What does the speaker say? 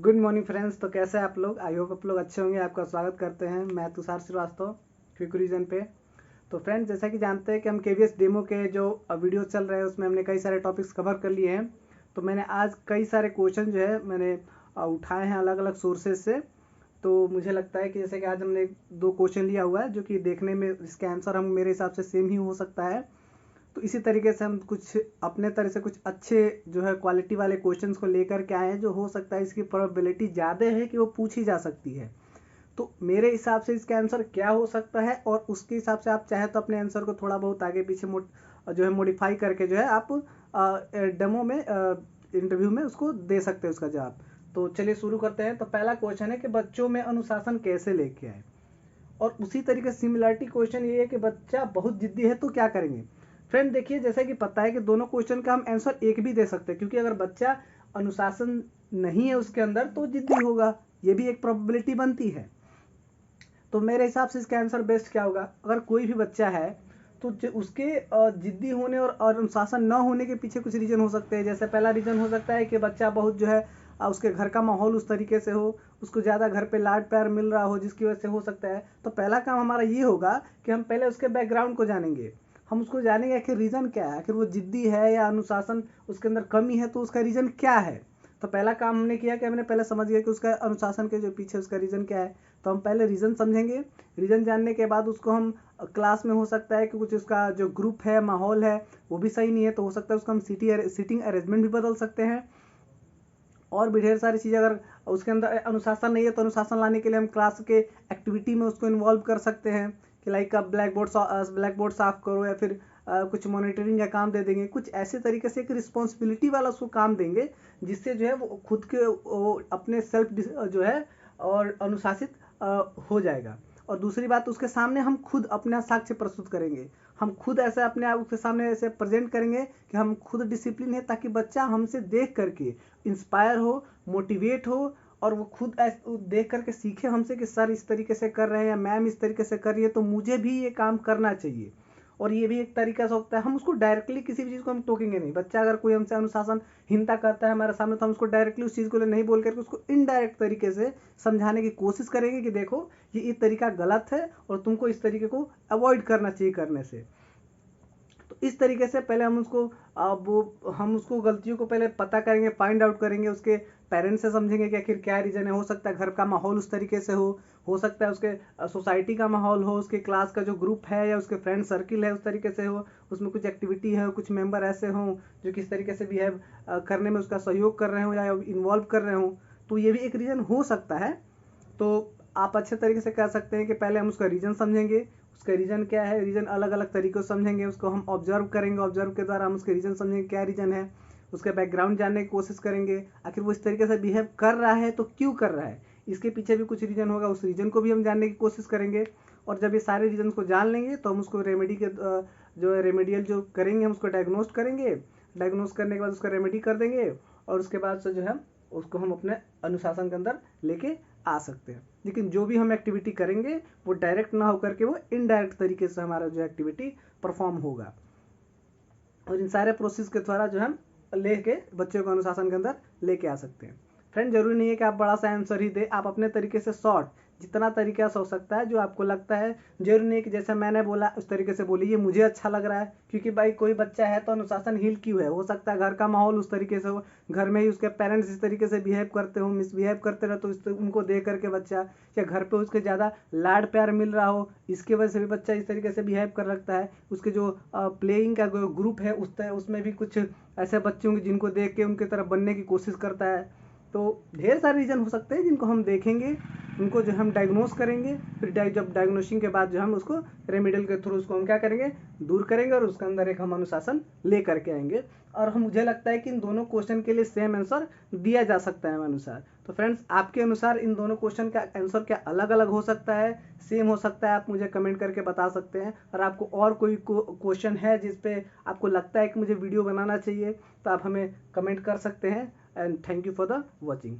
Good morning friends. तो कैसे हैं आप लोग? आई होप आप लोग अच्छे होंगे। आपका स्वागत करते हैं। मैं तुषार श्रीवास्तव क्विक रीजन पे। तो फ्रेंड्स, जैसा कि जानते हैं कि हम केवीएस डेमो के जो वीडियो चल रहे हैं उसमें हमने कई सारे टॉपिक्स कवर कर लिए हैं। तो मैंने आज कई सारे क्वेश्चन जो है मैंने उठाए हैं अलग अलग सोर्सेज से। तो मुझे लगता है कि जैसे कि आज हमने 2 क्वेश्चन लिया हुआ है जो कि देखने में इसके आंसर हम मेरे हिसाब से सेम ही हो सकता है। तो इसी तरीके से हम कुछ अपने तरह से कुछ अच्छे जो है क्वालिटी वाले क्वेश्चंस को लेकर के आए हैं, जो हो सकता है इसकी प्रोबेबिलिटी ज़्यादा है कि वो पूछी जा सकती है। तो मेरे हिसाब से इसका आंसर क्या हो सकता है, और उसके हिसाब से आप चाहे तो अपने आंसर को थोड़ा बहुत आगे पीछे जो है मॉडिफाई करके जो है आप डेमो में इंटरव्यू में उसको दे सकते हैं उसका जवाब। तो चलिए शुरू करते हैं। तो पहला क्वेश्चन है कि बच्चों में अनुशासन कैसे लेके आए। और उसी तरीके से सिमिलरिटी क्वेश्चन ये है कि बच्चा बहुत जिद्दी है तो क्या करेंगे। फ्रेंड देखिए, जैसा कि पता है कि दोनों क्वेश्चन का हम आंसर एक भी दे सकते हैं, क्योंकि अगर बच्चा अनुशासन नहीं है उसके अंदर तो जिद्दी होगा, ये भी एक प्रोबेबिलिटी बनती है। तो मेरे हिसाब से इसका आंसर बेस्ट क्या होगा, अगर कोई भी बच्चा है तो उसके जिद्दी होने और अनुशासन न होने के पीछे कुछ रीजन हो सकते हैं। जैसे पहला रीजन हो सकता है कि बच्चा बहुत जो है उसके घर का माहौल उस तरीके से हो, उसको ज़्यादा घर पे लाड प्यार मिल रहा हो, जिसकी वजह से हो सकता है। तो पहला काम हमारा ये होगा कि हम पहले उसके बैकग्राउंड को जानेंगे। हम उसको जानेंगे आखिर रीज़न क्या है, आखिर वो जिद्दी है या अनुशासन उसके अंदर कमी है, तो उसका रीज़न क्या है। तो पहला काम हमने किया कि हमने पहले समझ गया कि उसका अनुशासन के जो पीछे उसका रीज़न क्या है। तो हम पहले रीज़न समझेंगे। रीज़न जानने के बाद उसको हम क्लास में हो सकता है कि कुछ उसका जो ग्रुप है, माहौल है, वो भी सही नहीं है, तो हो सकता है उसका हम सीटिंग अरेंजमेंट भी बदल सकते हैं। और भी ढेर सारी चीज़ें, अगर उसके अंदर अनुशासन नहीं है तो अनुशासन लाने के लिए हम क्लास के एक्टिविटी में उसको इन्वॉल्व कर सकते हैं कि लाइक आप ब्लैक बोर्ड साफ करो, या फिर कुछ मॉनिटरिंग का काम दे देंगे। कुछ ऐसे तरीके से एक रिस्पॉन्सिबिलिटी वाला उसको काम देंगे जिससे जो है वो खुद के वो अपने सेल्फ जो है और अनुशासित हो जाएगा। और दूसरी बात, उसके सामने हम खुद अपना साक्ष्य प्रस्तुत करेंगे। हम खुद ऐसे अपने आप उसके सामने ऐसे प्रेजेंट करेंगे कि हम खुद डिसिप्लिन है, ताकि बच्चा हमसे देख करके इंस्पायर हो, मोटिवेट हो, और वो खुद देख करके सीखे हमसे कि सर इस तरीके से कर रहे हैं या मैम इस तरीके से कर रही है, तो मुझे भी ये काम करना चाहिए। और ये भी एक तरीका से होता है, हम उसको डायरेक्टली किसी भी चीज़ को हम टोकेंगे नहीं। बच्चा अगर कोई हमसे अनुशासनहीनता करता है हमारे सामने, तो हम उसको डायरेक्टली उस चीज़ को नहीं बोल करके उसको इनडायरेक्ट तरीके से समझाने की कोशिश करेंगे कि देखो ये तरीका गलत है और तुमको इस तरीके को अवॉइड करना चाहिए करने से। तो इस तरीके से पहले हम उसको गलतियों को पहले पता करेंगे, फाइंड आउट करेंगे, उसके पेरेंट्स से समझेंगे कि आखिर क्या रीज़न है। हो सकता है घर का माहौल उस तरीके से हो सकता है उसके सोसाइटी का माहौल हो, उसके क्लास का जो ग्रुप है या उसके फ्रेंड सर्किल है उस तरीके से हो, उसमें कुछ एक्टिविटी है, कुछ मेंबर ऐसे हों जो किस तरीके से बिहेव करने में उसका सहयोग कर रहे हों या इन्वॉल्व कर रहे हों। तो ये भी एक रीज़न हो सकता है। तो आप अच्छे तरीके से कह सकते हैं कि पहले हम उसका रीज़न समझेंगे, उसका रीज़न क्या है, रीज़न अलग अलग तरीक़ों से समझेंगे, उसको हम ऑब्जर्व करेंगे, ऑब्जर्व के द्वारा हम उसके रीज़न समझेंगे क्या रीज़न है, उसका बैकग्राउंड जानने की कोशिश करेंगे, आखिर वो इस तरीके से बिहेव कर रहा है तो क्यों कर रहा है, इसके पीछे भी कुछ रीज़न होगा, उस रीज़न को भी हम जानने की कोशिश करेंगे। और जब ये सारे रीज़न को जान लेंगे तो हम उसको जो रेमेडियल जो करेंगे हम उसको डायग्नोस्ट करेंगे। डायग्नोस्ट करने के बाद उसका रेमेडी कर देंगे, और उसके बाद से जो है उसको हम अपने अनुशासन के अंदर लेके आ सकते हैं। लेकिन जो भी हम एक्टिविटी करेंगे वो डायरेक्ट ना होकर के वो इनडायरेक्ट तरीके से हमारा जो एक्टिविटी परफॉर्म होगा। और इन सारे प्रोसेस के द्वारा जो हम लेके बच्चों को अनुशासन के अंदर लेके आ सकते हैं। फ्रेंड, जरूरी नहीं है कि आप बड़ा सा आंसर ही दे, आप अपने तरीके से शॉर्ट जितना तरीका से हो सकता है जो आपको लगता है, जरूरी नहीं कि जैसे मैंने बोला उस तरीके से बोलिए मुझे अच्छा लग रहा है। क्योंकि भाई कोई बच्चा है तो अनुशासनहीन क्यों है, हो सकता है घर का माहौल उस तरीके से हो, घर में ही उसके पेरेंट्स इस तरीके से बिहेव करते हो, मिसबिहेव करते रहो, तो उनको देख करके बच्चा, या घर पे उसके ज़्यादा लाड प्यार मिल रहा हो, इसकी वजह से भी बच्चा इस तरीके से बिहेव कर रखता है। उसके जो प्लेइंग का ग्रुप है उसमें भी कुछ ऐसे बच्चे होंगे जिनको देख के उनके तरफ बनने की कोशिश करता है। तो ढेर सारे रीज़न हो सकते हैं जिनको हम देखेंगे, उनको जो हम डायग्नोस करेंगे, फिर जब डायग्नोसिंग के बाद जो हम उसको रेमेडियल के थ्रू उसको हम क्या करेंगे, दूर करेंगे, और उसके अंदर एक हम अनुशासन ले करके आएंगे। और हम मुझे लगता है कि इन दोनों क्वेश्चन के लिए सेम आंसर दिया जा सकता है अनुसार। तो फ्रेंड्स, आपके अनुसार इन दोनों क्वेश्चन का आंसर क्या अलग अलग हो सकता है, सेम हो सकता है, आप मुझे कमेंट करके बता सकते हैं। और आपको और कोई क्वेश्चन है जिस पे आपको लगता है कि मुझे वीडियो बनाना चाहिए, तो आप हमें कमेंट कर सकते हैं। And thank you for the watching.